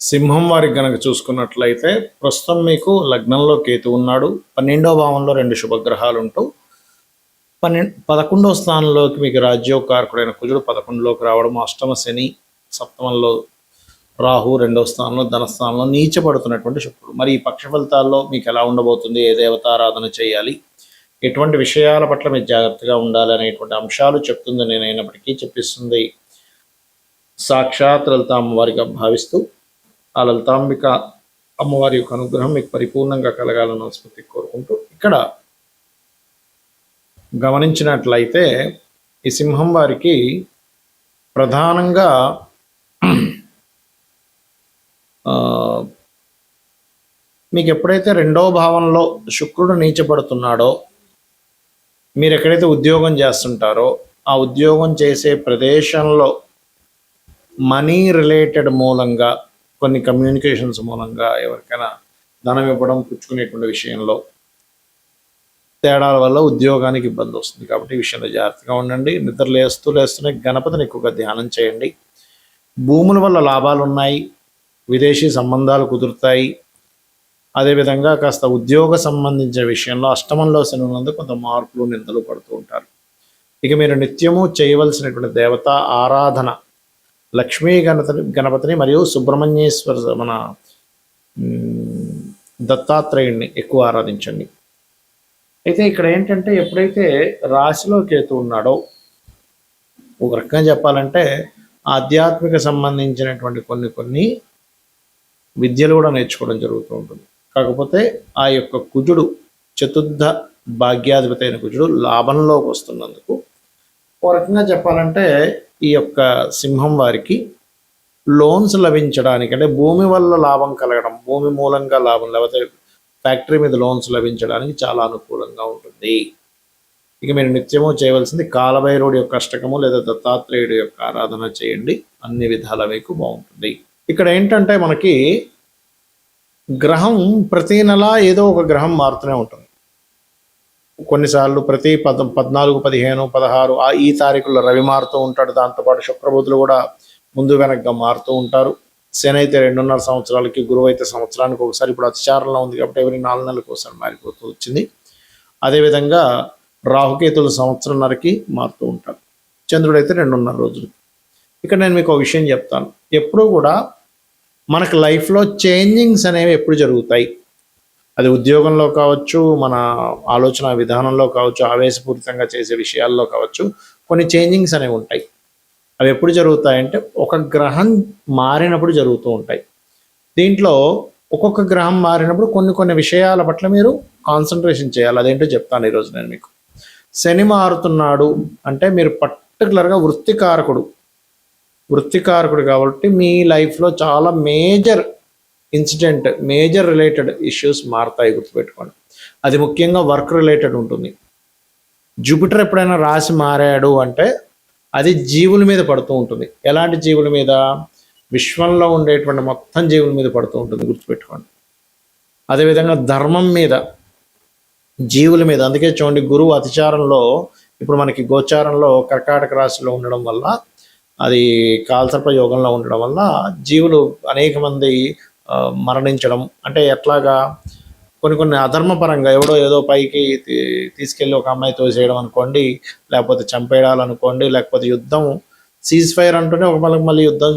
సింహం వారికి గనక చూసుకున్నట్లయితే ప్రస్తుతం మీకు లగ్నంలో కేతు ఉన్నాడు. 12వ భావంలో 2 శుభగ్రహాలు ఉంటూ 11వ స్థానంలోకి మీకు రాజ్యోకారకుడైన కుజుడు 11లోకి రావడం, అష్టమ శని, సప్తమంలో రాహు 2వ స్థానంలో ధనస్థానంలో నీచపడుతున్నటువంటి శుక్రుడు. మరి ఈ పక్ష ఫలితాల్లో మీకు ఎలా ఉండబోతుంది, ఏ దేవతారాధన చేయాలి, ఎటువంటి విషయాల పట్ల మీరు జాగ్రత్తగా ఉండాలి అనేటువంటి అంశాలు చెప్తుంది నేనైనప్పటికీ చెప్పిస్తుంది సాక్షాత్ లలిత అమ్మవారిగా భావిస్తూ ఆ లలితాంబిక అమ్మవారి యొక్క అనుగ్రహం మీకు పరిపూర్ణంగా కలగాలని మనస్ఫూర్తి కోరుకుంటూ ఇక్కడ గమనించినట్లయితే ఈ సింహం వారికి ప్రధానంగా మీకు ఎప్పుడైతే 2వ భావంలో శుక్రుడు నీచపడుతున్నాడో, మీరు ఎక్కడైతే ఉద్యోగం చేస్తుంటారో ఆ ఉద్యోగం చేసే ప్రదేశంలో మనీ రిలేటెడ్ మూలంగా, కొన్ని కమ్యూనికేషన్స్ మూలంగా ఎవరికైనా ధనం ఇవ్వడం, పుచ్చుకునేటువంటి విషయంలో తేడాల వల్ల ఉద్యోగానికి ఇబ్బంది వస్తుంది. కాబట్టి ఈ విషయంలో జాగ్రత్తగా ఉండండి. నిద్ర లేస్తూనే గణపతిని ఎక్కువగా ధ్యానం చేయండి. భూముల వల్ల లాభాలు ఉన్నాయి, విదేశీ సంబంధాలు కుదురుతాయి. అదేవిధంగా కాస్త ఉద్యోగ సంబంధించిన విషయంలో అష్టమంలో శని ఉన్నందుకు కొంత మార్పులు నిందలు పడుతూ ఉంటారు. ఇక మీరు నిత్యము చేయవలసినటువంటి దేవత ఆరాధన లక్ష్మీ గణపతిని మరియు సుబ్రహ్మణ్యేశ్వర మన దత్తాత్రేయుడిని ఎక్కువ ఆరాధించండి. అయితే ఇక్కడ ఏంటంటే ఎప్పుడైతే రాశిలో కేతు ఉన్నాడో, ఒక రకంగా చెప్పాలంటే ఆధ్యాత్మిక సంబంధించినటువంటి కొన్ని విద్యలు కూడా నేర్చుకోవడం జరుగుతూ ఉంటుంది. కాకపోతే ఆ యొక్క కుజుడు, చతుర్థ భాగ్యాధిపతి అయిన కుజుడు లాభంలోకి వస్తున్నందుకు ఒక రకంగా చెప్పాలంటే ఈ యొక్క సింహం వారికి లోన్స్ లభించడానికి, అంటే భూమి వల్ల లాభం కలగడం, భూమి మూలంగా లాభం, లేకపోతే ఫ్యాక్టరీ మీద లోన్స్ లభించడానికి చాలా అనుకూలంగా ఉంటుంది. ఇక మీరు నిత్యము చేయవలసింది కాలభైరవుడి యొక్క అష్టకము లేదా దత్తాత్రేయుడి యొక్క ఆరాధన చేయండి. అన్ని విధాల మీకు బాగుంటుంది. ఇక్కడ ఏంటంటే మనకి గ్రహం ప్రతి నెల ఏదో ఒక గ్రహం మారుతూనే ఉంటుంది. కొన్నిసార్లు ప్రతి 14, 15, 16 ఈ తారీఖుల్లో రవి మారుతూ ఉంటాడు. దాంతోపాటు శుక్రబుధులు కూడా ముందు వెనక్గా మారుతూ ఉంటారు. శని అయితే 2.5 సంవత్సరాలకి, గురువు అయితే సంవత్సరానికి ఒకసారి, ఇప్పుడు అతిచారంలో ఉంది కాబట్టి ఎవరి 4 నెలలకు ఒకసారి మారిపోతూ వచ్చింది. అదేవిధంగా రాహుకేతులు సంవత్సరంన్నరకి మారుతూ ఉంటారు. చంద్రుడు అయితే 2.5 రోజులు. ఇక్కడ నేను మీకు ఒక విషయం చెప్తాను. ఎప్పుడూ కూడా మనకు లైఫ్లో చేంజింగ్స్ అనేవి ఎప్పుడు జరుగుతాయి, అది ఉద్యోగంలో కావచ్చు, మన ఆలోచన విధానంలో కావచ్చు, ఆవేశపూరితంగా చేసే విషయాల్లో కావచ్చు, కొన్ని చేంజింగ్స్ అనేవి ఉంటాయి. అవి ఎప్పుడు జరుగుతాయంటే ఒక గ్రహం మారినప్పుడు జరుగుతూ ఉంటాయి. దీంట్లో ఒక్కొక్క గ్రహం మారినప్పుడు కొన్ని విషయాల పట్ల మీరు కాన్సన్ట్రేషన్ చేయాలి. అదేంటో చెప్తాను ఈరోజు నేను మీకు. శని మారుతున్నాడు అంటే మీరు పర్టికులర్గా వృత్తికారకుడు కాబట్టి మీ లైఫ్లో చాలా major incident, major related issues మారుతాయి, గుర్తుపెట్టుకోండి. అది ముఖ్యంగా వర్క్ రిలేటెడ్ ఉంటుంది. జూపిటర్ ఎప్పుడైనా రాశి మారాడు అంటే అది జీవుల మీద పడుతూ ఉంటుంది. ఎలాంటి జీవుల మీద? విశ్వంలో ఉండేటువంటి మొత్తం జీవుల మీద పడుతూ ఉంటుంది, గుర్తుపెట్టుకోండి. అదేవిధంగా ధర్మం మీద, జీవుల మీద. అందుకే చూడండి, గురువు అతిచారంలో, ఇప్పుడు మనకి గోచారంలో కర్కాటక రాశిలో ఉండడం వల్ల, అది కాలసర్ప యోగంలో ఉండడం వల్ల జీవులు అనేక మంది మరణించడం. అంటే ఎట్లాగా, కొన్ని అధర్మపరంగా ఎవడో ఏదో పైకి తీసుకెళ్ళి ఒక అమ్మాయి తోసేయడం అనుకోండి, లేకపోతే చంపేయాలనుకోండి, లేకపోతే యుద్ధం సీజ్ ఫైర్ అంటూనే ఒక మళ్ళీ యుద్ధం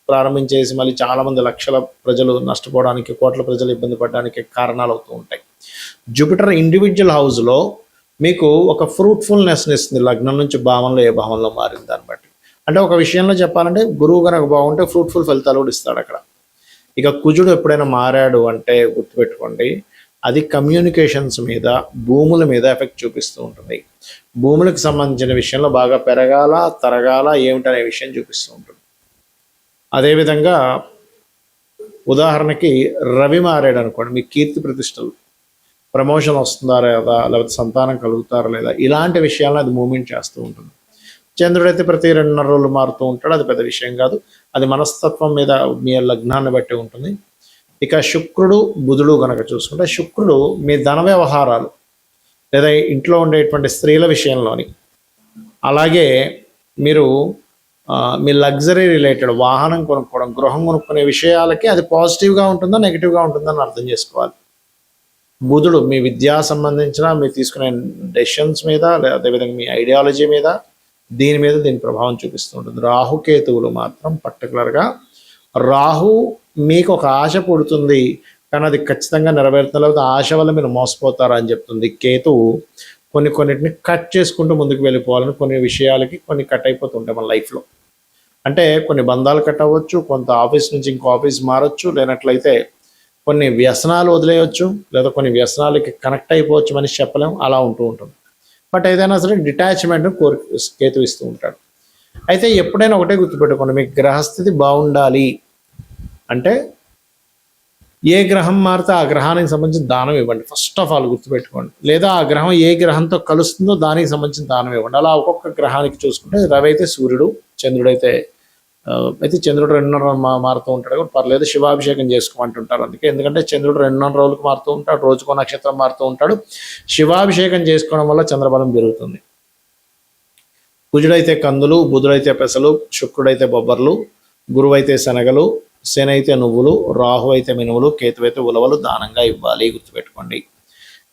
ప్రారంభించేసి మళ్ళీ చాలామంది లక్షల ప్రజలు నష్టపోవడానికి, కోట్ల ప్రజలు ఇబ్బంది పడడానికి కారణాలు అవుతూ ఉంటాయి. జూపిటర్ ఇండివిజువల్ హౌస్లో మీకు ఒక ఫ్రూట్ఫుల్నెస్ని ఇస్తుంది, లగ్నం నుంచి భావంలో ఏ భావంలో మారింది దాన్ని బట్టి. అంటే ఒక విషయంలో చెప్పాలంటే గురువు కనుక బాగుంటే ఫ్రూట్ఫుల్ ఫలితాలు కూడా ఇస్తాడు అక్కడ. ఇక కుజుడు ఎప్పుడైనా మారాడు అంటే గుర్తుపెట్టుకోండి, అది కమ్యూనికేషన్స్ మీద, భూముల మీద ఎఫెక్ట్ చూపిస్తూ ఉంటుంది. భూములకు సంబంధించిన విషయంలో బాగా పెరగాల, తరగాల ఏమిటనే విషయం చూపిస్తూ ఉంటుంది. అదేవిధంగా ఉదాహరణకి రవి మారాడు అనుకోండి, మీ కీర్తి ప్రతిష్టలు, ప్రమోషన్ వస్తుందా లేదా, లేకపోతే సంతానం కలుగుతారా లేదా, ఇలాంటి విషయాలను అది మూమెంట్ చేస్తూ ఉంటుంది. చంద్రుడైతే ప్రతి 2.5 రోజులు మారుతూ ఉంటాడు, అది పెద్ద విషయం కాదు. అది మనస్తత్వం మీద, మీ లగ్నాన్ని బట్టి ఉంటుంది. ఇక శుక్రుడు, బుధుడు కనుక చూసుకుంటే, శుక్రుడు మీ ధన వ్యవహారాలు లేదా ఇంట్లో ఉండేటువంటి స్త్రీల విషయంలోని, అలాగే మీరు మీ లగ్జరీ రిలేటెడ్ వాహనం కొనుక్కోవడం, గృహం కొనుక్కునే విషయాలకి అది పాజిటివ్గా ఉంటుందో నెగిటివ్గా ఉంటుందో అని అర్థం చేసుకోవాలి. బుధుడు మీ విద్యా సంబంధించిన మీరు తీసుకునే డెసిషన్స్ మీద, అదేవిధంగా మీ ఐడియాలజీ మీద, దీని ప్రభావం చూపిస్తూ ఉంటుంది. రాహుకేతువులు మాత్రం పర్టికులర్గా రాహు మీకు ఒక ఆశ పుడుతుంది కానీ అది ఖచ్చితంగా నెరవేరుతుంది, లేకపోతే ఆశ వల్ల మీరు మోసపోతారా అని చెప్తుంది. కేతువు కొన్నిటిని కట్ చేసుకుంటూ ముందుకు వెళ్ళిపోవాలని, కొన్ని విషయాలకి కొన్ని కట్ అయిపోతుంటాయి మన లైఫ్లో. అంటే కొన్ని బంధాలు కట్ అవ్వచ్చు, కొంత ఆఫీస్ నుంచి ఇంకో ఆఫీస్ మారచ్చు, లేనట్లయితే కొన్ని వ్యసనాలు వదిలేయచ్చు, లేదా కొన్ని వ్యసనాలకి కనెక్ట్ అయిపోవచ్చు, మనిషి చెప్పలేం, అలా ఉంటూ ఉంటుంది. బట్ ఏదైనా సరే డిటాచ్మెంట్ కేతు ఇస్తూ ఉంటాడు. అయితే ఎప్పుడైనా ఒకటే గుర్తుపెట్టుకోండి, మీకు గ్రహస్థితి బాగుండాలి అంటే ఏ గ్రహం మారితే ఆ గ్రహానికి సంబంధించిన దానం ఇవ్వండి. ఫస్ట్ ఆఫ్ ఆల్ గుర్తుపెట్టుకోండి. లేదా ఆ గ్రహం ఏ గ్రహంతో కలుస్తుందో దానికి సంబంధించిన దానం ఇవ్వండి. అలా ఒక్కొక్క గ్రహానికి చూసుకుంటే రవి అయితే సూర్యుడు, చంద్రుడైతే చంద్రుడు 2.5 మారుతూ ఉంటాడు కూడా పర్లేదు, శివాభిషేకం చేసుకోమంటుంటారు. అందుకే ఎందుకంటే చంద్రుడు 2.5 రోజులకు మారుతూ ఉంటాడు, రోజుకో నక్షత్రం మారుతూ ఉంటాడు. శివాభిషేకం చేసుకోవడం వల్ల చంద్రబలం పెరుగుతుంది. కుజుడైతే కందులు, బుధుడైతే పెసలు, శుక్రుడైతే బొబ్బర్లు, గురువైతే శనగలు, శని అయితే నువ్వులు, రాహు అయితే మినుములు, కేతు అయితే ఉలవలు దానంగా ఇవ్వాలి. గుర్తుపెట్టుకోండి.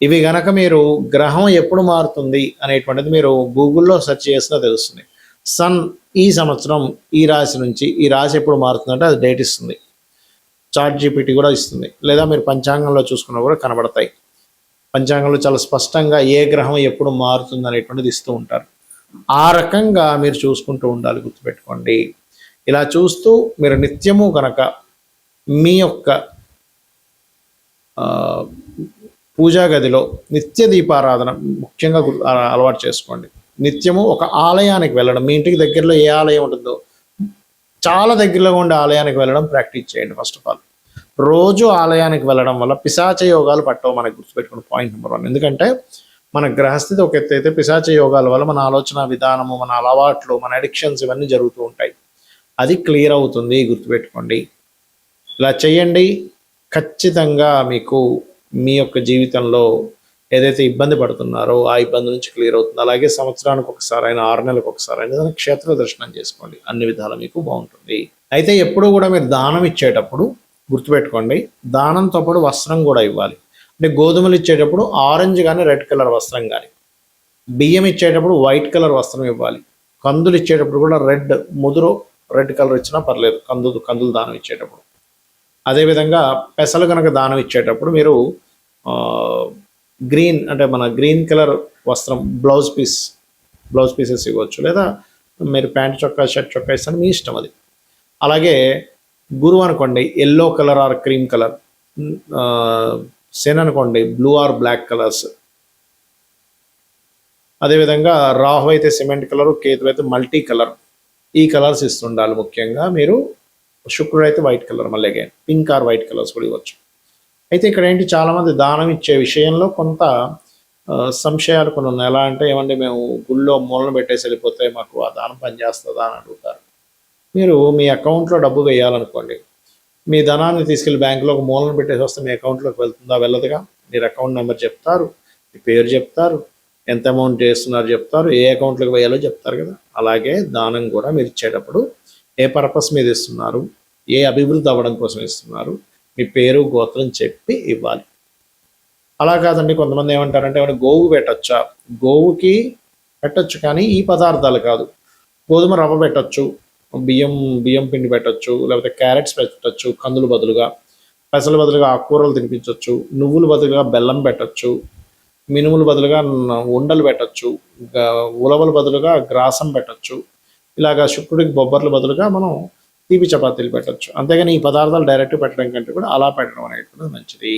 ఇవి గనక మీరు గ్రహం ఎప్పుడు మారుతుంది అనేటువంటిది మీరు గూగుల్లో సెర్చ్ చేసినా తెలుస్తుంది. సన్ ఈ సంవత్సరం ఈ రాశి నుంచి ఈ రాశి ఎప్పుడు మారుతుందంటే అది డేట్ ఇస్తుంది. చాట్ జీపీటీ కూడా ఇస్తుంది, లేదా మీరు పంచాంగంలో చూసుకున్నా కూడా కనబడతాయి. పంచాంగంలో చాలా స్పష్టంగా ఏ గ్రహం ఎప్పుడు మారుతుంది అనేటువంటిది ఇస్తూ ఉంటారు. ఆ రకంగా మీరు చూసుకుంటూ ఉండాలి. గుర్తుపెట్టుకోండి. ఇలా చూస్తూ మీరు నిత్యము కనుక మీ యొక్క పూజా గదిలో నిత్య దీపారాధన ముఖ్యంగా అలవాటు చేసుకోండి. నిత్యము ఒక ఆలయానికి వెళ్ళడం, మీ ఇంటికి దగ్గరలో ఏ ఆలయం ఉంటుందో చాలా దగ్గరలో ఉండే ఆలయానికి వెళ్ళడం ప్రాక్టీస్ చేయండి. ఫస్ట్ ఆఫ్ ఆల్ రోజు ఆలయానికి వెళ్ళడం వల్ల పిశాచ యోగాలు పట్టవు. మనకు గుర్తుపెట్టుకోండి పాయింట్ నెంబర్ 1. ఎందుకంటే మన గ్రహస్థితి ఒక ఎత్తు అయితే పిశాచ యోగాల వల్ల మన ఆలోచన విధానము, మన అలవాట్లు, మన అడిక్షన్స్ ఇవన్నీ జరుగుతూ ఉంటాయి. అది క్లియర్ అవుతుంది. గుర్తుపెట్టుకోండి. ఇలా చేయండి, ఖచ్చితంగా మీకు మీ యొక్క జీవితంలో ఏదైతే ఇబ్బంది పడుతున్నారో ఆ ఇబ్బంది నుంచి క్లియర్ అవుతుంది. అలాగే సంవత్సరానికి ఒకసారి అయినా 6 నెలలకు ఒకసారి అయినా క్షేత్ర దర్శనం చేసుకోండి. అన్ని విధాలు మీకు బాగుంటుంది. అయితే ఎప్పుడు కూడా మీరు దానం ఇచ్చేటప్పుడు గుర్తుపెట్టుకోండి, దానంతో పాటు వస్త్రం కూడా ఇవ్వాలి. అంటే గోధుమలు ఇచ్చేటప్పుడు ఆరెంజ్ కానీ రెడ్ కలర్ వస్త్రం కానీ, బియ్యం ఇచ్చేటప్పుడు వైట్ కలర్ వస్త్రం ఇవ్వాలి. కందులు ఇచ్చేటప్పుడు కూడా ముదురు రెడ్ కలర్ ఇచ్చినా పర్లేదు, కందులు దానం ఇచ్చేటప్పుడు. అదేవిధంగా పెసలు కనుక దానం ఇచ్చేటప్పుడు మీరు గ్రీన్ అంటే మన గ్రీన్ కలర్ వస్త్రం బ్లౌజ్ పీసెస్ ఇవ్వచ్చు, లేదా మీరు ప్యాంట్ చొక్కా షర్ట్ చొక్కా ఇస్తాను, మీ ఇష్టం అది. అలాగే గురువు అనుకోండి yellow colour or cream colour, శని అనుకోండి బ్లూ ఆర్ బ్లాక్ కలర్స్. అదేవిధంగా రాహు అయితే సిమెంట్ కలరు, కేతు అయితే మల్టీ కలర్, ఈ కలర్స్ ఇస్తుండాలి. ముఖ్యంగా మీరు శుక్రుడు అయితే వైట్ కలర్, మళ్ళీ again pink are white colours కూడా ఇవ్వచ్చు. అయితే ఇక్కడ ఏంటి, చాలామంది దానం ఇచ్చే విషయంలో కొంత సంశయాలు కొన్ని ఉన్నాయి. ఎలా అంటే ఏమంటే మేము గుళ్ళో మూలను పెట్టేసి వెళ్ళిపోతే మాకు ఆ దానం పనిచేస్తుందా అని అడుగుతారు. మీరు మీ అకౌంట్లో డబ్బు వేయాలనుకోండి, మీ ధనాన్ని తీసుకెళ్ళి బ్యాంకులో ఒక మూలను పెట్టేసి వస్తే మీ అకౌంట్లోకి వెళ్తుందా? వెళ్ళదుగా. మీరు అకౌంట్ నెంబర్ చెప్తారు, మీ పేరు చెప్తారు, ఎంత అమౌంట్ చేస్తున్నారు చెప్తారు, ఏ అకౌంట్లోకి వేయాలో చెప్తారు కదా. అలాగే దానం కూడా మీరు ఇచ్చేటప్పుడు ఏ పర్పస్ మీద ఇస్తున్నారు, ఏ అభివృద్ధి అవ్వడం కోసం ఇస్తున్నారు, మీ పేరు గోత్రం చెప్పి ఇవ్వాలి. అలా కాదండి, కొంతమంది ఏమంటారంటే ఏమైనా గోవు పెట్టచ్చా? గోవుకి పెట్టచ్చు, కానీ ఈ పదార్థాలు కాదు. గోధుమ రవ్వ పెట్టచ్చు, బియ్యం పిండి పెట్టచ్చు, లేకపోతే క్యారెట్స్ పెట్టచ్చు కందులు బదులుగా, పెసల బదులుగా ఆకుకూరలు తినిపించవచ్చు, నువ్వులు బదులుగా బెల్లం పెట్టచ్చు, మినుములు బదులుగా ఉండలు పెట్టచ్చు, ఉలవల బదులుగా గ్రాసం పెట్టచ్చు. ఇలాగా శుక్రుడికి బొబ్బర్ల బదులుగా మనం తీపి చపాతీలు పెట్టచ్చు. అంతేగాని ఈ పదార్థాలు డైరెక్ట్ పెట్టడం కంటే కూడా అలా పెట్టడం అనేటువంటిది మంచిది.